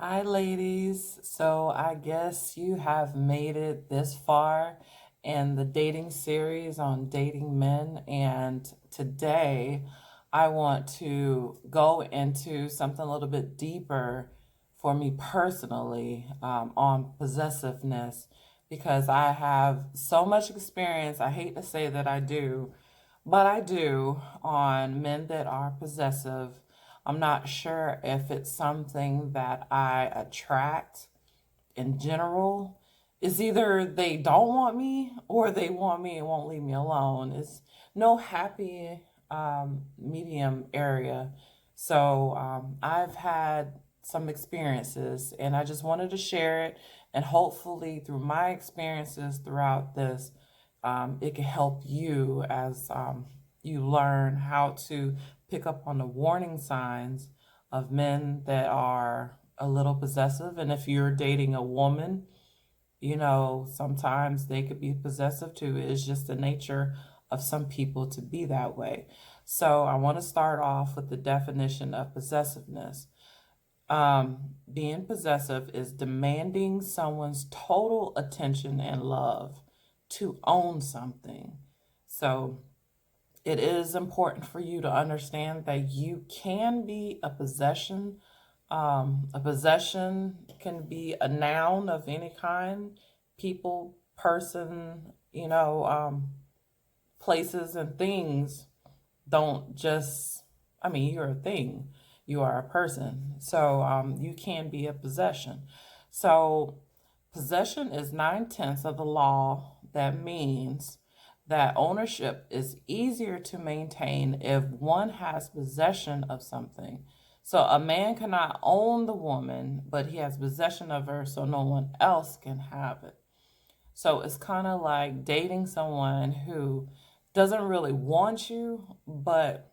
Hi, ladies. So I guess you have made it this far in the dating series on dating men. And today I want to go into something a little bit deeper for me personally on possessiveness because I have so much experience. I hate to say that I do, but I do on men that are possessive. I'm not sure if it's something that I attract in general. It's either they don't want me or they want me and won't leave me alone. It's no happy medium area. So I've had some experiences and I just wanted to share it. And hopefully, through my experiences throughout this, it can help you as you learn how to pick up on the warning signs of men that are a little possessive. And if you're dating a woman, sometimes they could be possessive too. It's just the nature of some people to be that way. So I want to start off with the definition of possessiveness. Being possessive is demanding someone's total attention and love to own something. So it is important for you to understand that you can be a possession. A possession can be a noun of any kind, people, person, places and things don't just, you're a thing, you are a person. So you can be a possession. So possession is 9/10 of the law. That means that ownership is easier to maintain if one has possession of something. So a man cannot own the woman, but he has possession of her so no one else can have it. So it's kind of like dating someone who doesn't really want you, but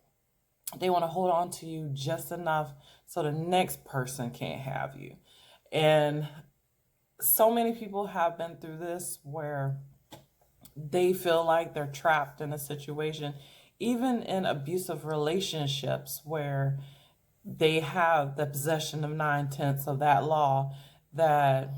they want to hold on to you just enough so the next person can't have you. And so many people have been through this where they feel like they're trapped in a situation, even in abusive relationships where they have the possession of 9/10 of that law that,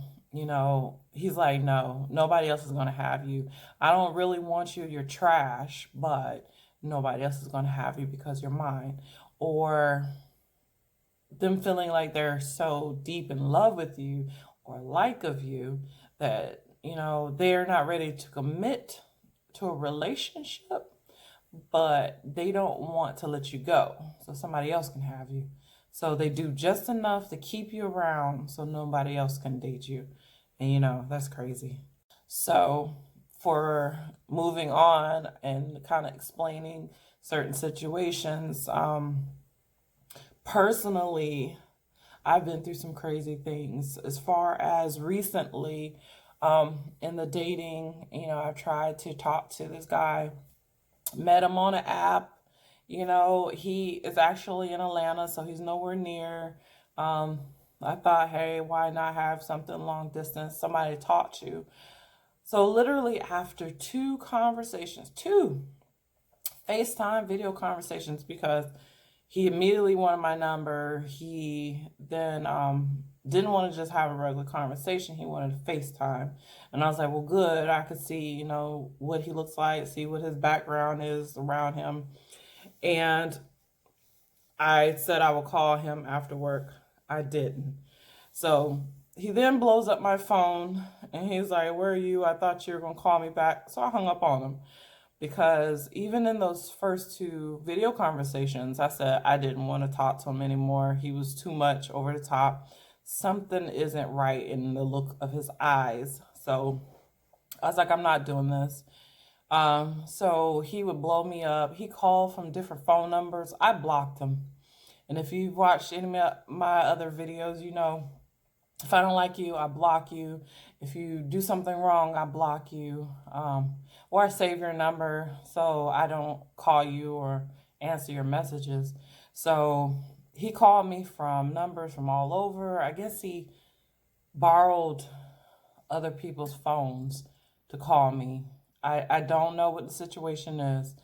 he's like, no, nobody else is going to have you. I don't really want you. You're trash, but nobody else is going to have you because you're mine. Or them feeling like they're so deep in love with you or like of you that, they're not ready to commit to a relationship, but they don't want to let you go so somebody else can have you. So they do just enough to keep you around so nobody else can date you. And that's crazy. So for moving on and kind of explaining certain situations, personally, I've been through some crazy things as far as recently in the dating. I've tried to talk to this guy, met him on an app. He is actually in Atlanta, so he's nowhere near. I thought, hey, why not have something long distance, somebody to talk to? So, literally, after two FaceTime video conversations, because he immediately wanted my number. He then didn't want to just have a regular conversation. He wanted to FaceTime. And I was like, well, good. I could see, what he looks like, see what his background is around him. And I said I would call him after work. I didn't. So he then blows up my phone and he's like, where are you? I thought you were going to call me back. So I hung up on him because even in those first two video conversations, I said I didn't want to talk to him anymore. He was too much over the top. Something isn't right in the look of his eyes. So I was like, I'm not doing this. So he would blow me up. He called from different phone numbers. I blocked him. And if you've watched any of my other videos, if I don't like you, I block you. If you do something wrong, I block you. Or I save your number so I don't call you or answer your messages. So he called me from numbers from all over. I guess he borrowed other people's phones to call me. I don't know what the situation is,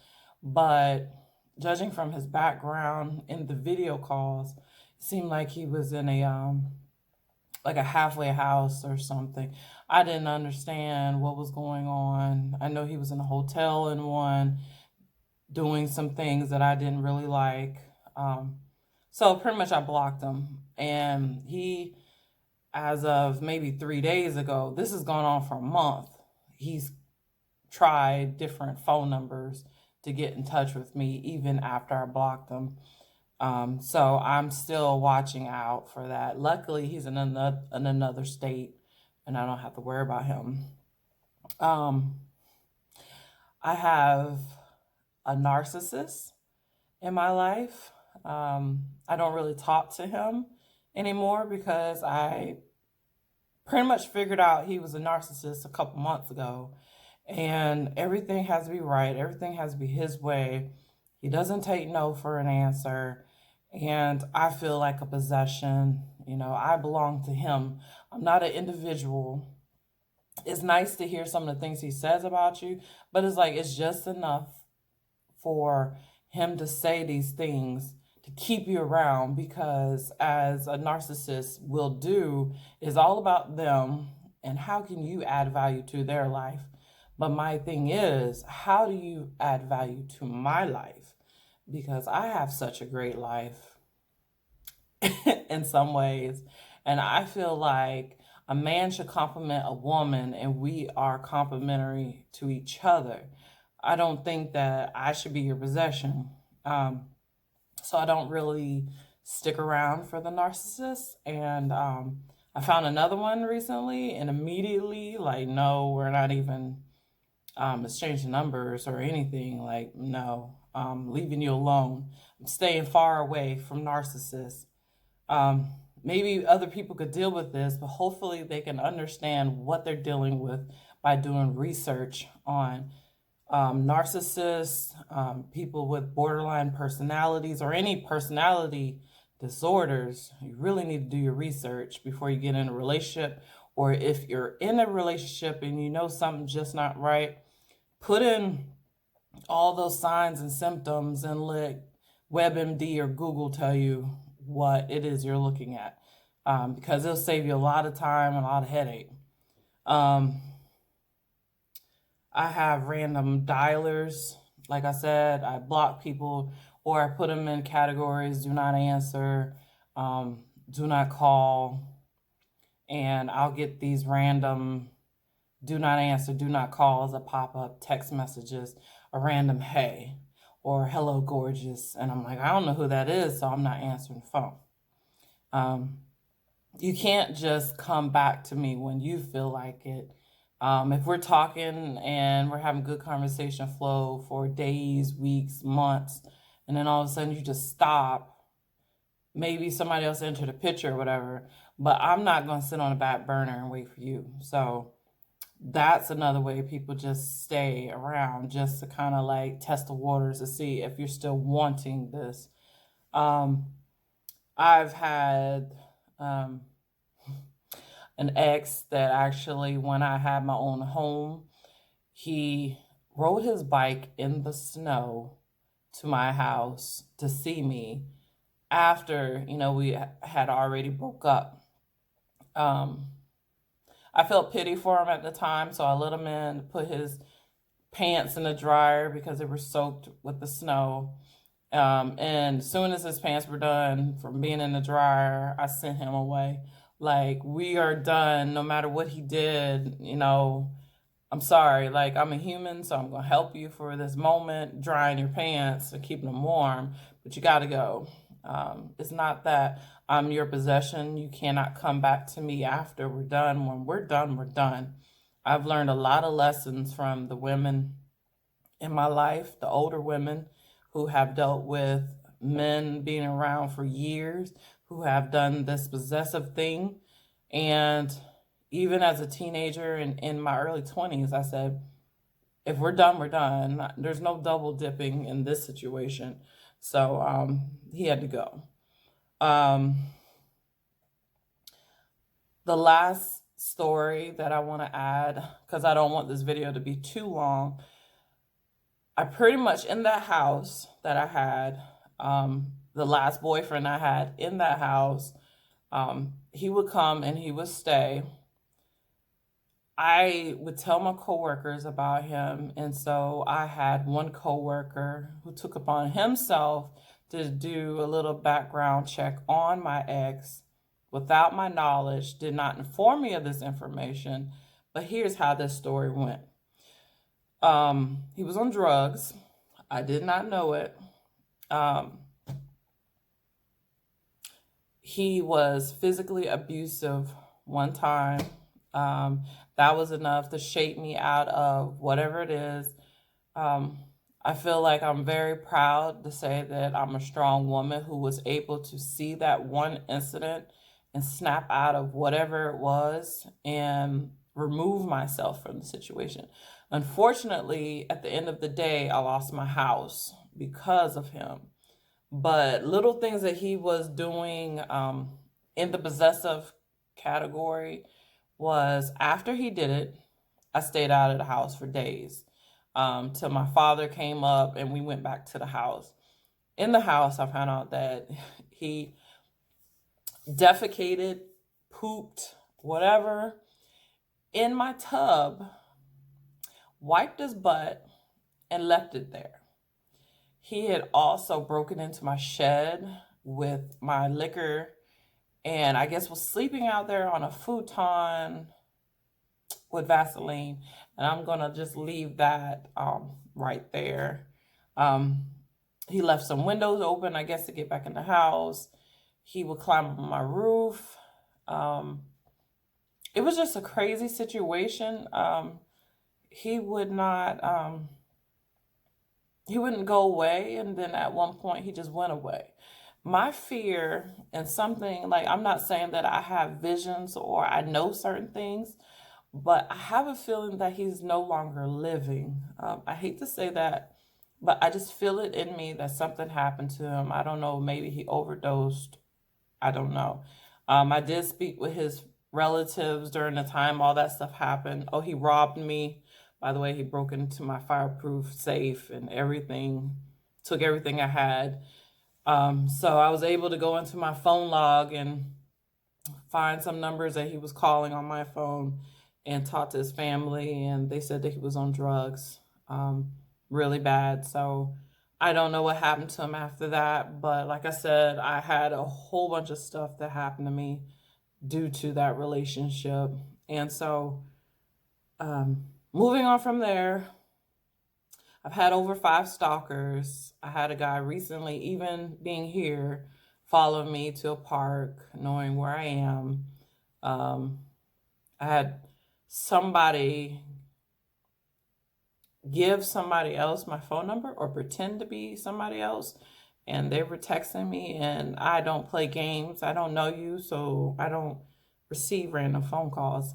but judging from his background in the video calls, it seemed like he was in a like a halfway house or something. I didn't understand what was going on. I know he was in a hotel in one doing some things that I didn't really like. Um, so pretty much I blocked him. And he, as of maybe 3 days ago, this has gone on for a month. He's tried different phone numbers to get in touch with me even after I blocked him. So I'm still watching out for that. Luckily, he's in another state, and I don't have to worry about him. Um, I have a narcissist in my life. I don't really talk to him anymore because I pretty much figured out he was a narcissist a couple months ago. And everything has to be right, everything has to be his way. He doesn't take no for an answer. And I feel like a possession. You know, I belong to him. I'm not an individual. It's nice to hear some of the things he says about you, but it's like it's just enough for him to say these things to keep you around, because as a narcissist will do, is all about them and how can you add value to their life. But my thing is, how do you add value to my life? Because I have such a great life in some ways. And I feel like a man should compliment a woman and we are complementary to each other. I don't think that I should be your possession. So I don't really stick around for the narcissist. And I found another one recently and immediately, like, no, we're not even exchanging numbers or anything. Like, no, leaving you alone. I'm staying far away from narcissists. Um, Maybe other people could deal with this, but hopefully they can understand what they're dealing with by doing research on narcissists, people with borderline personalities, or any personality disorders. You really need to do your research before you get in a relationship. Or if you're in a relationship and you know something's just not right, put in all those signs and symptoms and let WebMD or Google tell you what it is you're looking at, because it'll save you a lot of time and a lot of headache. Um, I have random dialers. Like I said, I block people or I put them in categories: do not answer, do not call, and I'll get these random do not answer, do not call as a pop up text messages, a random hey or hello gorgeous. And I'm like, I don't know who that is, so I'm not answering the phone. You can't just come back to me when you feel like it. If we're talking and we're having good conversation flow for days, weeks, months, and then all of a sudden you just stop, maybe somebody else entered a picture or whatever, but I'm not going to sit on a back burner and wait for you. So that's another way people just stay around, just to kind of like test the waters to see if you're still wanting this. I've had an ex that actually, when I had my own home, he rode his bike in the snow to my house to see me after, we had already broke up. I felt pity for him at the time, so I let him in, put his pants in the dryer because they were soaked with the snow. And as soon as his pants were done from being in the dryer, I sent him away. Like, we are done, no matter what he did, I'm sorry. Like, I'm a human, so I'm going to help you for this moment, drying your pants and keeping them warm, but you got to go. It's not that I'm your possession. You cannot come back to me after we're done. When we're done, we're done. I've learned a lot of lessons from the women in my life, the older women who have dealt with men being around for years, who have done this possessive thing. And even as a teenager and in my early 20s, I said, if we're done, we're done. There's no double dipping in this situation. So he had to go. The last story that I want to add, because I don't want this video to be too long, I pretty much, in that house that I had, the last boyfriend I had in that house, He would come and he would stay. I would tell my coworkers about him, and so I had one coworker who took upon himself to do a little background check on my ex without my knowledge, did not inform me of this information, but here's how this story went. He was on drugs. I did not know it. Um, he was physically abusive one time. Um, that was enough to shake me out of whatever it is. Um, I feel like I'm very proud to say that I'm a strong woman who was able to see that one incident and snap out of whatever it was and remove myself from the situation. Unfortunately, at the end of the day, I lost my house because of him. But little things that he was doing in the possessive category was after he did it, I stayed out of the house for days till my father came up and we went back to the house. In the house, I found out that he defecated, pooped, whatever, in my tub, wiped his butt, and left it there. He had also broken into my shed with my liquor and I guess was sleeping out there on a futon with Vaseline. And I'm going to just leave that right there. Um, he left some windows open, I guess, to get back in the house. He would climb up on my roof. It was just a crazy situation. He would not, he wouldn't go away. And then at one point, he just went away. My fear and something like, I'm not saying that I have visions or I know certain things, but I have a feeling that he's no longer living. I hate to say that, but I just feel it in me that something happened to him. I don't know, maybe he overdosed. I don't know. I did speak with his relatives during the time all that stuff happened. Oh, he robbed me. By the way, he broke into my fireproof safe and everything, took everything I had. So I was able to go into my phone log and find some numbers that he was calling on my phone and talk to his family, and they said that he was on drugs, really bad. So I don't know what happened to him after that, but like I said, I had a whole bunch of stuff that happened to me due to that relationship. And so moving on from there, I've had over 5 stalkers. I had a guy recently, even being here, follow me to a park, knowing where I am. I had somebody give somebody else my phone number or pretend to be somebody else, and they were texting me, and I don't play games. I don't know you, so I don't receive random phone calls.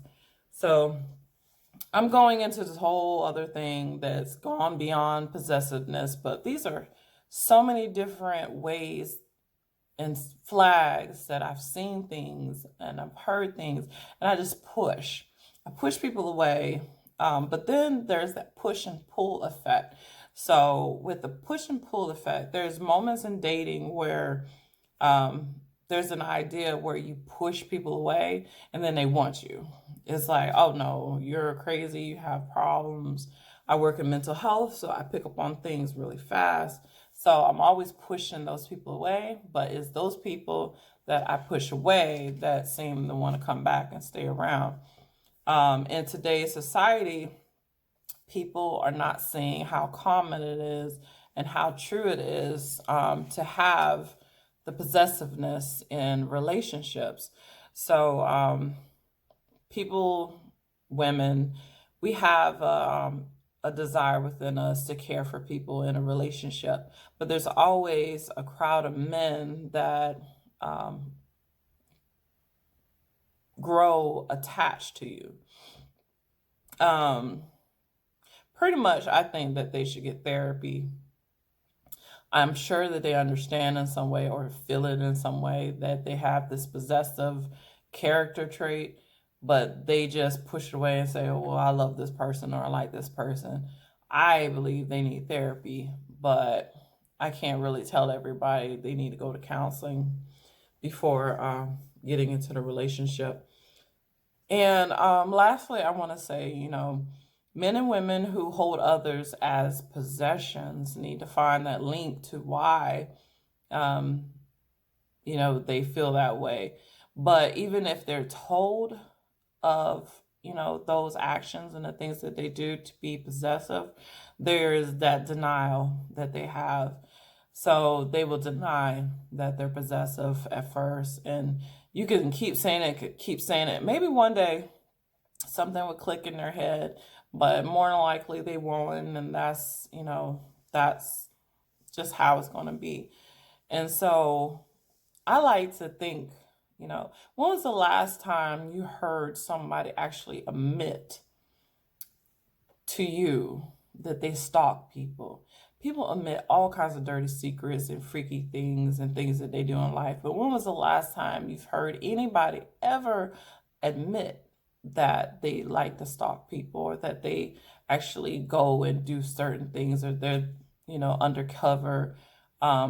So I'm going into this whole other thing that's gone beyond possessiveness, but these are so many different ways and flags that I've seen things and I've heard things, and I just push. I push people away, but then there's that push and pull effect. So with the push and pull effect, there's moments in dating where there's an idea where you push people away and then they want you. It's like, oh no, you're crazy, you have problems. I work in mental health, so I pick up on things really fast. So I'm always pushing those people away, but it's those people that I push away that seem to want to come back and stay around. In today's society, people are not seeing how common it is and how true it is to have the possessiveness in relationships. So people, women, we have a desire within us to care for people in a relationship, but there's always a crowd of men that grow attached to you. Pretty much, I think that they should get therapy. I'm sure that they understand in some way or feel it in some way that they have this possessive character trait, but they just push it away and say, oh, well, I love this person or I like this person. I believe they need therapy, but I can't really tell everybody they need to go to counseling before getting into the relationship. And lastly, I want to say, men and women who hold others as possessions need to find that link to why, um, they feel that way. But even if they're told of, those actions and the things that they do to be possessive, there is that denial that they have. So they will deny that they're possessive at first. And you can keep saying it, keep saying it. Maybe one day something would click in their head, but more than likely they won't. And that's just how it's going to be. And so I like to think, when was the last time you heard somebody actually admit to you that they stalk people? People admit all kinds of dirty secrets and freaky things and things that they do in life. But when was the last time you've heard anybody ever admit that they like to stalk people, or that they actually go and do certain things, or they're, undercover,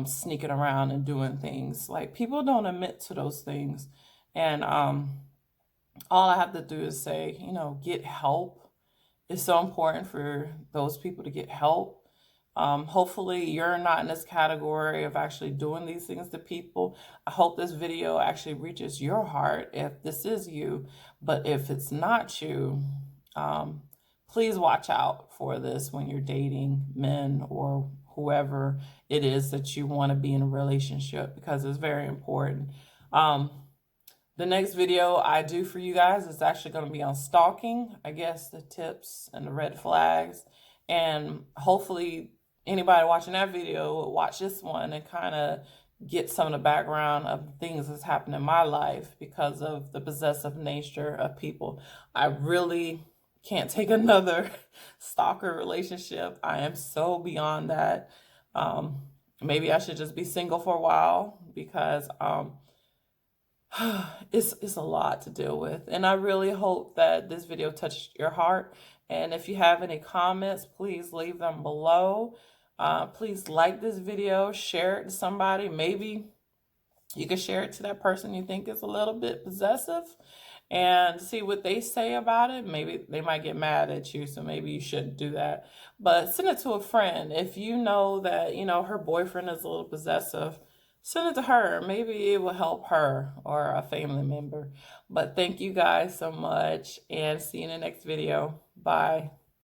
sneaking around and doing things? Like, people don't admit to those things. And all I have to do is say, get help. It's so important for those people to get help. Hopefully you're not in this category of actually doing these things to people. I hope this video actually reaches your heart if this is you. But if it's not you, please watch out for this when you're dating men or whoever it is that you want to be in a relationship, because it's very important. The next video I do for you guys is actually going to be on stalking, I guess, the tips and the red flags. And hopefully anybody watching that video will watch this one and kind of get some of the background of things that's happened in my life because of the possessive nature of people. I really can't take another stalker relationship. I am so beyond that. Maybe I should just be single for a while, because it's a lot to deal with. And I really hope that this video touched your heart. And if you have any comments, please leave them below. Please like this video, share it to somebody. Maybe you can share it to that person you think is a little bit possessive and see what they say about it. Maybe they might get mad at you, so maybe you shouldn't do that. But send it to a friend. If you know that, her boyfriend is a little possessive, send it to her. Maybe it will help her or a family member. But thank you guys so much, and see you in the next video. Bye.